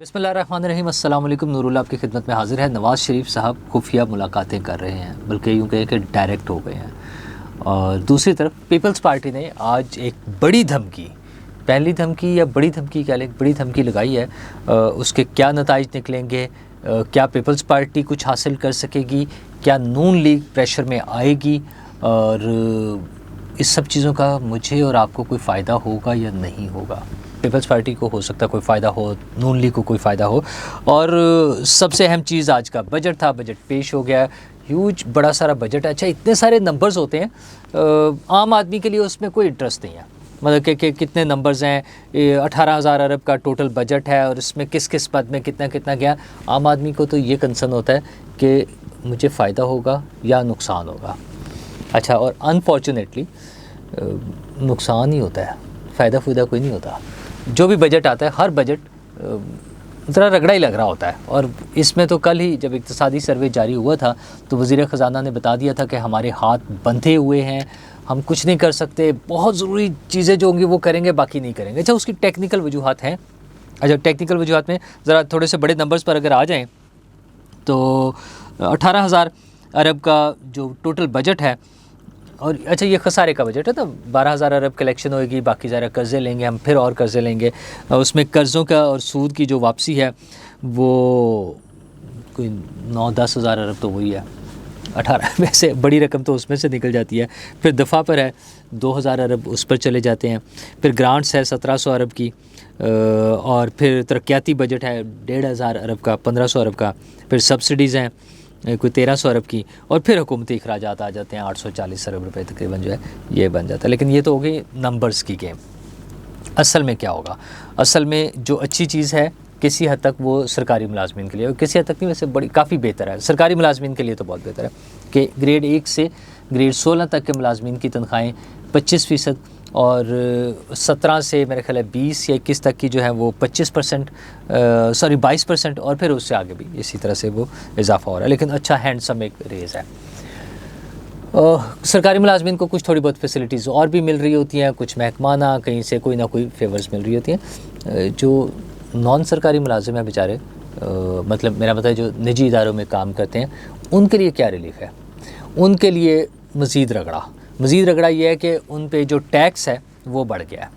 बिस्मिल्लाहिर्रहमानिर्रहीम अस्सलाम वालेकुम। नूरुल्लाह आपकी खिदमत में हाजिर है। नवाज़ शरीफ साहब खुफिया मुलाकातें कर रहे हैं, बल्कि यूँ कहें कि डायरेक्ट हो गए हैं। और दूसरी तरफ पीपल्स पार्टी ने आज एक बड़ी धमकी, पहली धमकी या बड़ी धमकी कह लें, बड़ी धमकी लगाई है। उसके क्या नताइज निकलेंगे, क्या पीपल्स पार्टी कुछ हासिल कर सकेगी, क्या नून लीग प्रेशर में आएगी, और इस सब चीज़ों का मुझे और आपको कोई फ़ायदा होगा या नहीं होगा। पीपल्स पार्टी को हो सकता है कोई फ़ायदा हो, नून लीग को कोई फ़ायदा हो। और सबसे अहम चीज़ आज का बजट था, बजट पेश हो गया। ह्यूज बड़ा सारा बजट है। अच्छा, इतने सारे नंबर्स होते हैं, आम आदमी के लिए उसमें कोई इंटरेस्ट नहीं है। मतलब कि कितने नंबर्स हैं, 18,000 अरब का टोटल बजट है और इसमें किस किस पद में कितना कितना गया। आम आदमी को तो ये कंसर्न होता है कि मुझे फ़ायदा होगा या नुकसान होगा। अच्छा, और अनफॉर्चुनेटली नुकसान ही होता है, फ़ायदा कोई नहीं होता। जो भी बजट आता है, हर बजट ज़रा रगड़ा ही लग रहा होता है। और इसमें तो कल ही जब इक़्तिसादी सर्वे जारी हुआ था तो वज़ीर ख़ज़ाना ने बता दिया था कि हमारे हाथ बंधे हुए हैं, हम कुछ नहीं कर सकते, बहुत ज़रूरी चीज़ें जो होंगी वो करेंगे, बाकी नहीं करेंगे। अच्छा, उसकी टेक्निकल वजूहात हैं। अच्छा, टेक्निकल वजूहात में ज़रा थोड़े से बड़े नंबर्स पर अगर आ जाएँ तो 18,000 अरब का जो टोटल बजट है, और अच्छा ये खसारे का बजट है, तो 12,000 अरब कलेक्शन होएगी, बाकी ज़रा कर्ज़े लेंगे हम, फिर और कर्ज़े लेंगे। उसमें कर्ज़ों का और सूद की जो वापसी है वो कोई 9-10 हज़ार अरब तो वही है। 18 वैसे बड़ी रकम तो उसमें से निकल जाती है। फिर दफ़ा पर है 2,000 अरब, उस पर चले जाते हैं। फिर ग्रांट्स है 1,700 अरब की, और फिर तरक्याती बजट है 1,500 अरब का, 1,500 अरब का। फिर सब्सिडीज़ हैं कोई 1,300 अरब की, और फिर हुकूमती अखराजात आ जाते हैं 840 अरब रुपए तकरीबन जो है ये बन जाता है। लेकिन ये तो हो गई नंबर्स की गेम। असल में क्या होगा? असल में जो अच्छी चीज़ है किसी हद तक वो सरकारी मुलाजमीन के लिए, और किसी हद तक नहीं, वैसे बड़ी काफ़ी बेहतर है। सरकारी मुलाजमीन के लिए तो बहुत बेहतर है कि ग्रेड 1 से ग्रेड 16 तक के मुलाजमीन की तनख्वाहें 25%, और 17 से मेरे ख्याल है 20 या 21 तक की जो है वो 25%, 22%, और फिर उससे आगे भी इसी तरह से वो इजाफा हो रहा है। लेकिन अच्छा हैंडसम एक रेज़ है। सरकारी मुलाजमीन को कुछ थोड़ी बहुत फैसिलिटीज़ और भी मिल रही होती हैं, कुछ महकमाना कहीं से कोई ना कोई फेवर्स मिल रही होती हैं। जो नॉन सरकारी मुलाजिम हैं बेचारे, मतलब मेरा मतलब जो निजी इदारों में काम करते हैं, उनके लिए क्या रिलीफ है? उनके लिए मज़ीद रगड़ा ये है कि उन पे जो टैक्स है वो बढ़ गया है।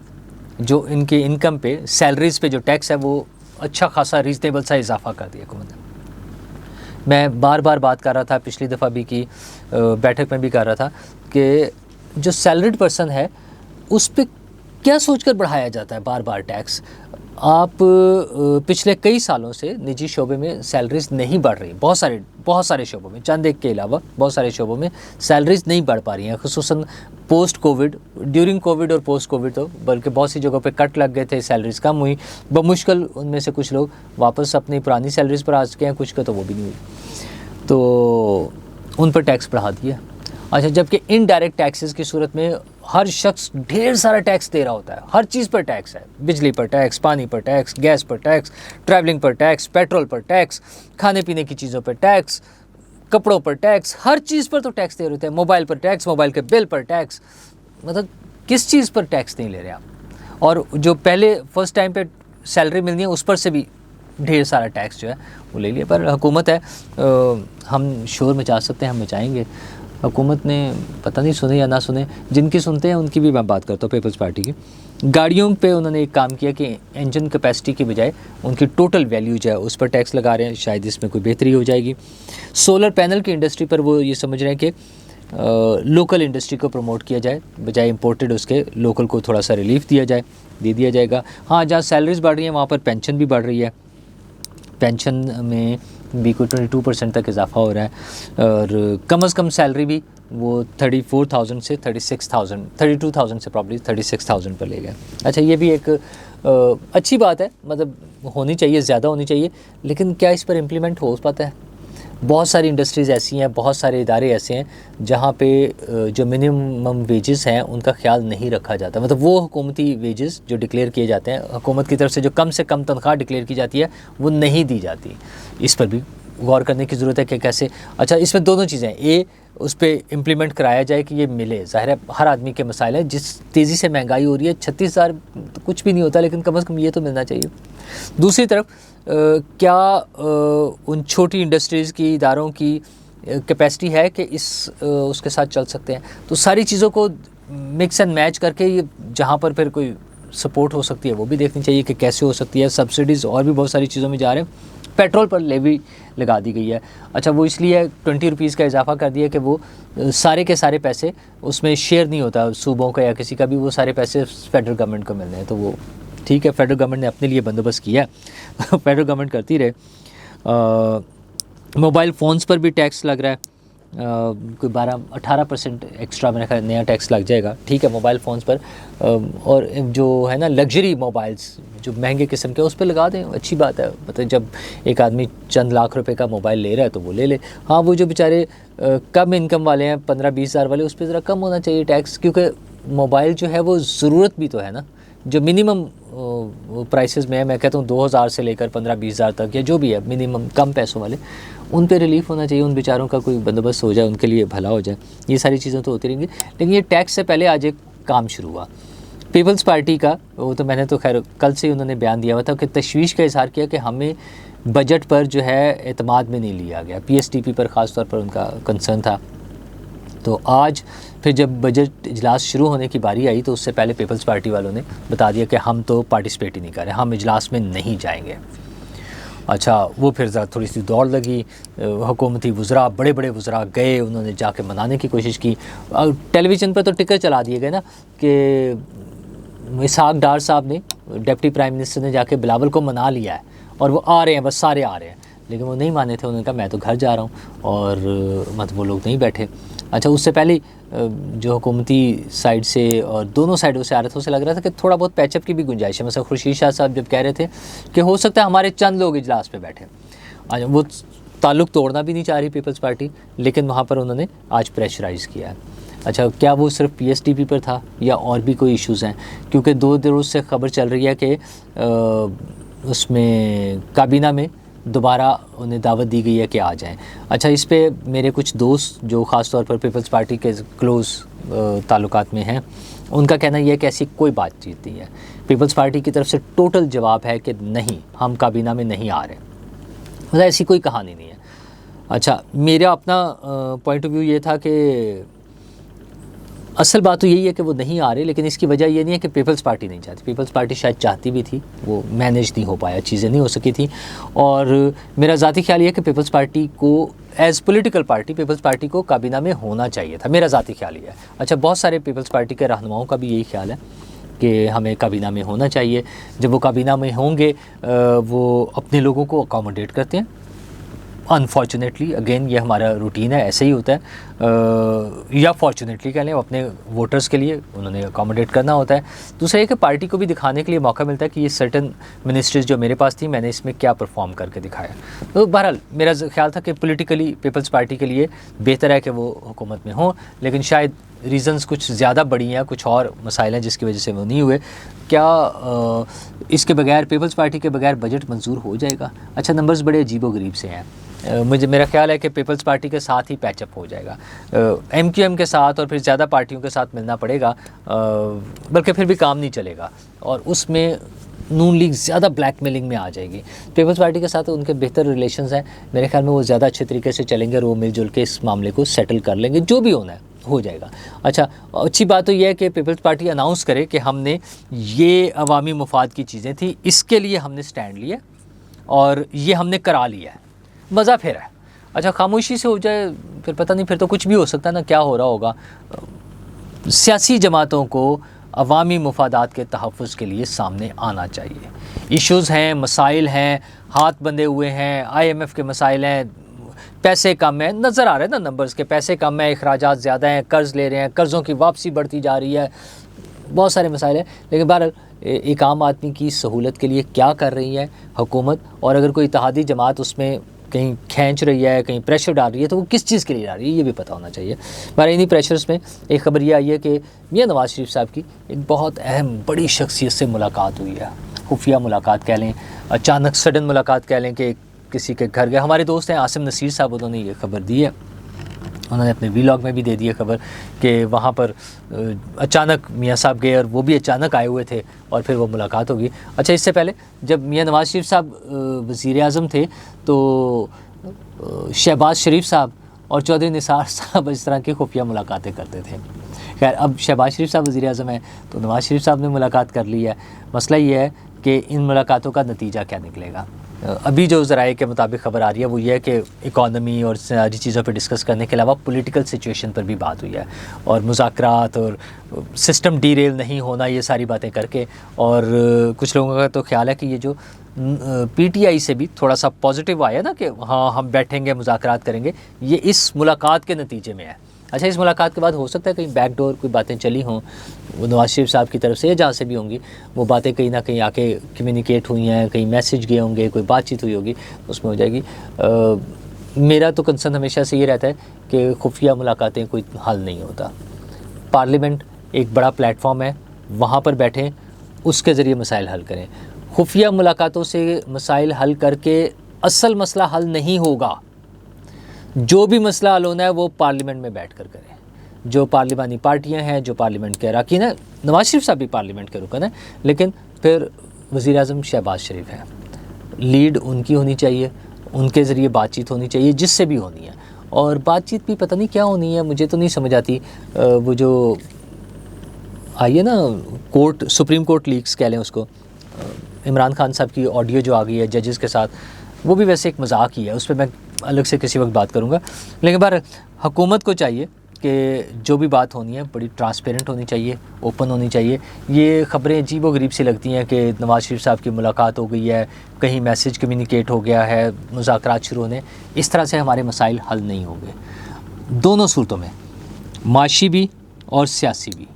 जो इनके इनकम पे, सैलरीज़ पे जो टैक्स है वो अच्छा खासा रीज़नेबल सा इजाफा कर दिया हुकूमत ने। मैं बार बार बात कर रहा था, पिछली दफ़ा भी की बैठक में भी कर रहा था कि जो सैलरीड पर्सन है उस पर क्या सोचकर बढ़ाया जाता है बार बार टैक्स। आप पिछले कई सालों से निजी शोबे में सैलरीज़ नहीं बढ़ रही, बहुत सारे शोबों में, चंद एक के अलावा बहुत सारे शोबों में सैलरीज़ नहीं बढ़ पा रही हैं, खुसूसन पोस्ट कोविड, ड्यूरिंग कोविड और पोस्ट कोविड तो बल्कि बहुत सी जगहों पे कट लग गए थे, सैलरीज़ कम हुई। बमुश्किल उनमें से कुछ लोग वापस अपनी पुरानी सैलरीज़ पर आ चुके हैं, कुछ का तो वो भी नहीं हुई, तो उन पर टैक्स बढ़ा दिया। अच्छा, जबकि इनडायरेक्ट टैक्सेस की सूरत में हर शख्स ढेर सारा टैक्स दे रहा होता है, हर चीज़ पर टैक्स है। बिजली पर टैक्स, पानी पर टैक्स, गैस पर टैक्स, ट्रैवलिंग पर टैक्स, पेट्रोल पर टैक्स, खाने पीने की चीज़ों पर टैक्स, कपड़ों पर टैक्स, हर चीज़ पर तो टैक्स दे रहे होते हैं। मोबाइल पर टैक्स, मोबाइल के बिल पर टैक्स, मतलब किस चीज़ पर टैक्स नहीं ले रहे आप? और जो पहले फर्स्ट टाइम पे सैलरी मिलनी है उस पर से भी ढेर सारा टैक्स जो है वो ले लिया। पर हुकूमत है, हम शोर मचा सकते हैं, हम मचाएंगे। हुकूमत ने पता नहीं सुने या ना सुने, जिनकी सुनते हैं उनकी भी मैं बात करता हूँ। पीपल्स पार्टी की गाड़ियों पे उन्होंने एक काम किया कि इंजन कैपेसिटी की बजाय उनकी टोटल वैल्यू जो है उस पर टैक्स लगा रहे हैं, शायद इसमें कोई बेहतरी हो जाएगी। सोलर पैनल की इंडस्ट्री पर वो ये समझ रहे हैं कि लोकल इंडस्ट्री को प्रमोट किया जाए, बजाय इंपोर्टेड उसके लोकल को थोड़ा सा रिलीफ दे दिया जाएगा। हाँ, जहाँ सैलरीज़ बढ़ रही हैं वहाँ पर पेंशन भी बढ़ रही है, पेंशन में भी कोई 22% तक इजाफा हो रहा है, और कम से कम सैलरी भी वो 34,000 से 36,000, 32,000 से प्रॉब्ली 36,000 पर ले गए। अच्छा, ये भी एक अच्छी बात है, मतलब होनी चाहिए, ज़्यादा होनी चाहिए, लेकिन क्या इस पर इम्प्लीमेंट हो पाता है? बहुत सारी इंडस्ट्रीज़ ऐसी हैं, बहुत सारे इदारे ऐसे हैं जहाँ पे जो मिनिमम वेजेस हैं उनका ख्याल नहीं रखा जाता। मतलब वो हुकूमती वेजेस जो डिक्लेयर किए जाते हैं हुकूमत की तरफ से, जो कम से कम तनख्वाह डिक्लेयर की जाती है वो नहीं दी जाती। इस पर भी गौर करने की ज़रूरत है कि कैसे। अच्छा, इसमें दोनों चीज़ें, ए उस पर इम्प्लीमेंट कराया जाए कि ये मिले। ज़ाहिर है हर आदमी के मसाइल हैं, जिस तेज़ी से महंगाई हो रही है 36,000 तो कुछ भी नहीं होता, लेकिन कम से कम ये तो मिलना चाहिए। दूसरी तरफ क्या उन छोटी इंडस्ट्रीज़ की इदारों की कैपेसिटी है कि उसके साथ चल सकते हैं? तो सारी चीज़ों को मिक्स एंड मैच करके ये जहाँ पर फिर कोई सपोर्ट हो सकती है वो भी देखनी चाहिए कि कैसे हो सकती है। सब्सिडीज़ और भी बहुत सारी चीज़ों में जा रहे हैं। पेट्रोल पर लेवी लगा दी गई है। अच्छा, वो इसलिए 20 रुपीज़ का इजाफा कर दिया कि वो सारे के सारे पैसे उसमें शेयर नहीं होता सूबों का या किसी का भी, वो सारे पैसे फेडरल गवर्नमेंट को मिलने हैं। तो वो ठीक है, फेडरल गवर्नमेंट ने अपने लिए बंदोबस्त किया है फेडरल गवर्नमेंट करती रहे। मोबाइल फ़ोन्स पर भी टैक्स लग रहा है, कोई 12-18% एक्स्ट्रा मेरा ख्याल नया टैक्स लग जाएगा। ठीक है, मोबाइल फ़ोन्स पर और जो है ना लग्जरी मोबाइल्स जो महंगे किस्म के उस पर लगा दें, अच्छी बात है। मतलब जब एक आदमी चंद लाख रुपए का मोबाइल ले रहा है तो वो ले ले। हाँ, वो जो बेचारे कम इनकम वाले हैं 15-20 हज़ार वाले, उस पर ज़रा कम होना चाहिए टैक्स, क्योंकि मोबाइल जो है वो ज़रूरत भी तो है ना। जो मिनिमम प्राइसेस में है, मैं कहता हूँ 2000 से लेकर 15-20 हज़ार तक या जो भी है मिनिमम कम पैसों वाले, उन पे रिलीफ होना चाहिए। उन बेचारों का कोई बंदोबस्त हो जाए, उनके लिए भला हो जाए। ये सारी चीज़ें तो होती रहेंगी। लेकिन ये टैक्स से पहले आज एक काम शुरू हुआ पीपल्स पार्टी का। वो तो मैंने तो खैर कल से ही उन्होंने बयान दिया हुआ था कि तशवीश का इजहार किया कि हमें बजट पर जो है एतमाद में नहीं लिया गया। PSTP पर ख़ास तौर पर उनका कंसर्न था। तो आज फिर जब बजट इजलास शुरू होने की बारी आई तो उससे पहले पीपल्स पार्टी वालों ने बता दिया कि हम तो पार्टिसिपेट ही नहीं कर रहे, हम इजलास में नहीं जाएंगे। अच्छा, वो फिर ज़रा थोड़ी सी दौड़ लगी। हुकूमती वज़रा, बड़े बड़े वज़रा गए, उन्होंने जाके मनाने की कोशिश की। टेलीविज़न पर तो टिकर चला दिए गए ना कि इसहाक डार साहब ने, डिप्टी प्राइम मिनिस्टर ने जाके बिलावल को मना लिया है और वो आ रहे हैं, बस सारे आ रहे हैं। लेकिन वो नहीं माने थे। उन्होंने कहा मैं तो घर जा रहा हूँ, और मतलब वो लोग नहीं बैठे। अच्छा, उससे पहले जो हुकूमती साइड से और दोनों साइडों से आ रहे थे, उसे लग रहा था कि थोड़ा बहुत पैचअप की भी गुंजाइश है। मतलब खुर्शीद शाह साहब जब कह रहे थे कि हो सकता है हमारे चंद लोग इजलास पे बैठे। आज वो ताल्लुक़ तोड़ना भी नहीं चाह रही पीपल्स पार्टी, लेकिन वहाँ पर उन्होंने आज प्रेशराइज़ किया है। अच्छा, क्या वो सिर्फ PSTP पर था या और भी कोई इश्यूज़ हैं? क्योंकि 2 रोज़ से खबर चल रही है कि उसमें काबीना में दोबारा उन्हें दावत दी गई है कि आ जाएं। अच्छा, इस पे मेरे कुछ दोस्त जो ख़ास तौर पर पीपल्स पार्टी के क्लोज़ ताल्लुकात में हैं, उनका कहना यह है कि ऐसी कोई बातचीत नहीं है। पीपल्स पार्टी की तरफ से टोटल जवाब है कि नहीं, हम काबीना में नहीं आ रहे। मतलब ऐसी कोई कहानी नहीं है। अच्छा, मेरा अपना पॉइंट ऑफ व्यू ये था कि असल बात तो यही है कि वो नहीं आ रहे, लेकिन इसकी वजह ये नहीं है कि पीपल्स पार्टी नहीं चाहती। पीपल्स पार्टी शायद चाहती भी थी, वो मैनेज नहीं हो पाया, चीज़ें नहीं हो सकी थी। और मेरा ज़ाती ख्याल ये है कि पीपल्स पार्टी को as political party, people's party को काबीना में होना चाहिए था। मेरा ज़ाती ख्याल ये है। अच्छा, बहुत सारे पीपल्स पार्टी के रहनुमाओं का भी यही ख्याल है कि हमें काबीना में होना चाहिए। जब वो काबीना में होंगे वो अपने लोगों को अकोमोडेट करते हैं। अनफॉर्चुनेटली अगेन ये हमारा रूटीन है, ऐसे ही होता है। या फॉर्चुनेटली कह लें, अपने वोटर्स के लिए उन्होंने अकोमोडेट करना होता है। दूसरा ये कि पार्टी को भी दिखाने के लिए मौका मिलता है कि ये सर्टन मिनिस्ट्रीज़ जो मेरे पास थी, मैंने इसमें क्या परफॉर्म करके दिखाया। तो बहरहाल मेरा ख्याल था कि पॉलिटिकली पीपल्स पार्टी के लिए बेहतर है कि वो हुकूमत में हों, लेकिन शायद रीज़न्स कुछ ज़्यादा बड़ी हैं, कुछ और मसाइल हैं जिसकी वजह से वो नहीं हुए। क्या इसके बगैर, पीपल्स पार्टी के बगैर बजट मंजूर हो जाएगा? अच्छा, नंबर्स बड़े अजीबो-गरीब से हैं। मेरा ख्याल है कि पीपल्स पार्टी के साथ ही पैचअप हो जाएगा। MQM के साथ और फिर ज़्यादा पार्टियों के साथ मिलना पड़ेगा, बल्कि फिर भी काम नहीं चलेगा और उसमें नून लीग ज़्यादा ब्लैकमेलिंग में आ जाएगी। पीपल्स पार्टी के साथ उनके बेहतर रिलेशंस हैं, मेरे ख्याल में वो ज़्यादा अच्छे तरीके से चलेंगे और वो मिलजुल के इस मामले को सेटल कर लेंगे। जो भी होना है हो जाएगा। अच्छा, अच्छी बात तो यह है कि पीपल्स पार्टी अनाउंस करे कि हमने ये अवामी मुफाद की चीज़ें थी, इसके लिए हमने स्टैंड लिया और ये हमने करा लिया है, मज़ा फिर है। अच्छा, खामोशी से हो जाए फिर पता नहीं, फिर तो कुछ भी हो सकता है ना, क्या हो रहा होगा। सियासी जमातों को अवामी मुफादात के तहफ़्फ़ुज़ के लिए सामने आना चाहिए। इश्यूज़ हैं, मसाइल हैं, हाथ बंधे हुए हैं, IMF के मसाइल हैं, पैसे कम है, नज़र आ रहे हैं ना नंबर्स के, पैसे कम है, अखराजात ज़्यादा हैं, कर्ज़ ले रहे हैं, कर्ज़ों की वापसी बढ़ती जा रही है, बहुत सारे मसाइल हैं। लेकिन बहरहाल एक आम आदमी की सहूलत के लिए क्या कर रही है हुकूमत, और अगर कोई इत्तेहादी जमात उसमें कहीं खींच रही है, कहीं प्रेशर डाल रही है, तो वो किस चीज़ के लिए डाल रही है ये भी पता होना चाहिए। हमारे इन्हीं प्रेशर्स में एक ख़बर ये आई है कि मियां नवाज शरीफ साहब की एक बहुत अहम बड़ी शख्सियत से मुलाकात हुई है। खुफिया मुलाकात कह लें, अचानक सडन मुलाकात कह लें कि किसी के घर गए। हमारे दोस्त हैं आसिम नसीर साहब, उन्होंने ये खबर दी है। उन्होंने अपने वीलॉग में भी दे दी है खबर कि वहाँ पर अचानक मियाँ साहब गए और वो भी अचानक आए हुए थे और फिर वो मुलाकात होगी। अच्छा, इससे पहले जब मियाँ नवाज़ शरीफ साहब वज़ीर आज़म थे तो शहबाज शरीफ साहब और चौधरी निसार साहब इस तरह की खुफिया मुलाकातें करते थे। खैर, अब शहबाज शरीफ साहब वज़ीर आज़म हैं तो नवाज़ शरीफ साहब ने मुलाकात कर ली है। मसला ये है कि इन मुलाकातों का नतीजा क्या निकलेगा। अभी जो ज़राए के मुताबिक ख़बर आ रही है वो ये है कि इकॉनमी और सारी चीज़ों पर डिस्कस करने के अलावा पॉलिटिकल सिचुएशन पर भी बात हुई है और मुज़ाकरात और सिस्टम डीरेल नहीं होना, ये सारी बातें करके। और कुछ लोगों का तो ख्याल है कि ये जो पीटीआई से भी थोड़ा सा पॉजिटिव आया ना कि हाँ हम बैठेंगे मुज़ाकरात करेंगे, ये इस मुलाकात के नतीजे में है। अच्छा, इस मुलाकात के बाद हो सकता है कहीं बैकडोर कोई बातें चली हों वो नवाज़ शरीफ साहब की तरफ से या जहाँ से भी होंगी, वो बातें कहीं ना कहीं आके कम्युनिकेट हुई हैं, कहीं मैसेज गए होंगे, कोई बातचीत हुई होगी, उसमें हो जाएगी। मेरा तो कंसर्न हमेशा से ये रहता है कि खुफिया मुलाकातें कोई हल नहीं होता। पार्लियामेंट एक बड़ा प्लेटफॉर्म है, वहाँ पर बैठें, उसके ज़रिए मसाइल हल करें। खुफिया मुलाकातों से मसाइल हल करके असल मसला हल नहीं होगा। जो भी मसला हल होना है वो पार्लियामेंट में बैठ कर करें। जो पार्लिमानी पार्टियां हैं, जो पार्लियामेंट के अरकान हैं, नवाज़ शरीफ साहब भी पार्लियामेंट के रुकन हैं, लेकिन फिर वज़ीर आज़म शहबाज शरीफ हैं, लीड उनकी होनी चाहिए, उनके ज़रिए बातचीत होनी चाहिए जिससे भी होनी है। और बातचीत भी पता नहीं क्या होनी है, मुझे तो नहीं समझ आती। वो जो आई है ना कोर्ट, सुप्रीम कोर्ट लीक्स कह लें उसको, इमरान खान साहब की ऑडियो जो आ गई है जजेस के साथ, वो भी वैसे एक मजाक ही है, उस पर मैं अलग से किसी वक्त बात करूँगा। लेकिन बार हुकूमत को चाहिए कि जो भी बात होनी है बड़ी ट्रांसपेरेंट होनी चाहिए, ओपन होनी चाहिए। ये ख़बरें अजीब व गरीब सी लगती हैं कि नवाज़ शरीफ साहब की मुलाकात हो गई है, कहीं मैसेज कम्युनिकेट हो गया है, मुज़ाकरात शुरू होने, इस तरह से हमारे मसाइल हल नहीं होंगे। दोनों सूरतों में, माशी भी और सियासी भी।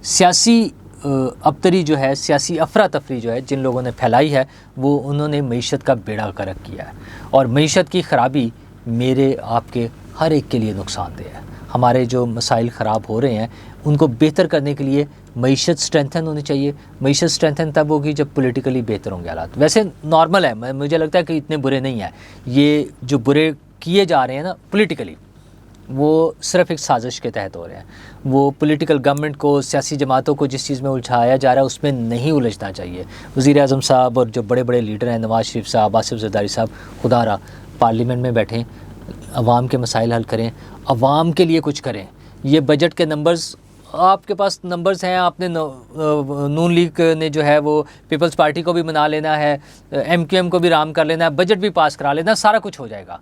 सियासी अबतरी जो है, सियासी अफरा तफरी जो है जिन लोगों ने फैलाई है, वो उन्होंने मईशत का बेड़ा गर्क किया है। और मईशत की ख़राबी मेरे आपके हर एक के लिए नुकसानदेह है। हमारे जो मसाइल ख़राब हो रहे हैं उनको बेहतर करने के लिए मईशत स्ट्रेंथन होनी चाहिए। मईशत स्ट्रेंथन तब होगी जब पॉलिटिकली बेहतर होंगे हालात। वैसे नॉर्मल है, मुझे लगता है कि इतने बुरे नहीं हैं। ये जो बुरे किए जा रहे हैं ना पॉलिटिकली, वो सिर्फ एक साजिश के तहत हो रहे हैं। वो पॉलिटिकल गवर्नमेंट को, सियासी जमातों को जिस चीज़ में उलझाया जा रहा है उसमें नहीं उलझना चाहिए। वज़ीर आज़म साहब और जो बड़े बड़े लीडर हैं, नवाज़ शरीफ साहब, आसिफ ज़रदारी साहब, खुदारा पार्लियामेंट में बैठें, अवाम के मसाइल हल करें, अवाम के लिए कुछ करें। ये बजट के नंबर्स, आपके पास नंबर्स हैं, आपने नून लीग ने जो है वो पीपल्स पार्टी को भी मना लेना है, MQM को भी राम कर लेना है, बजट भी पास करा लेना, सारा कुछ हो जाएगा।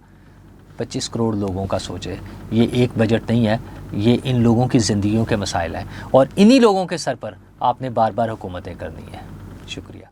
25 करोड़ लोगों का सोचे, ये एक बजट नहीं है, ये इन लोगों की ज़िंदगियों के मसाइल हैं और इन्हीं लोगों के सर पर आपने बार बार हुकूमतें करनी है। शुक्रिया।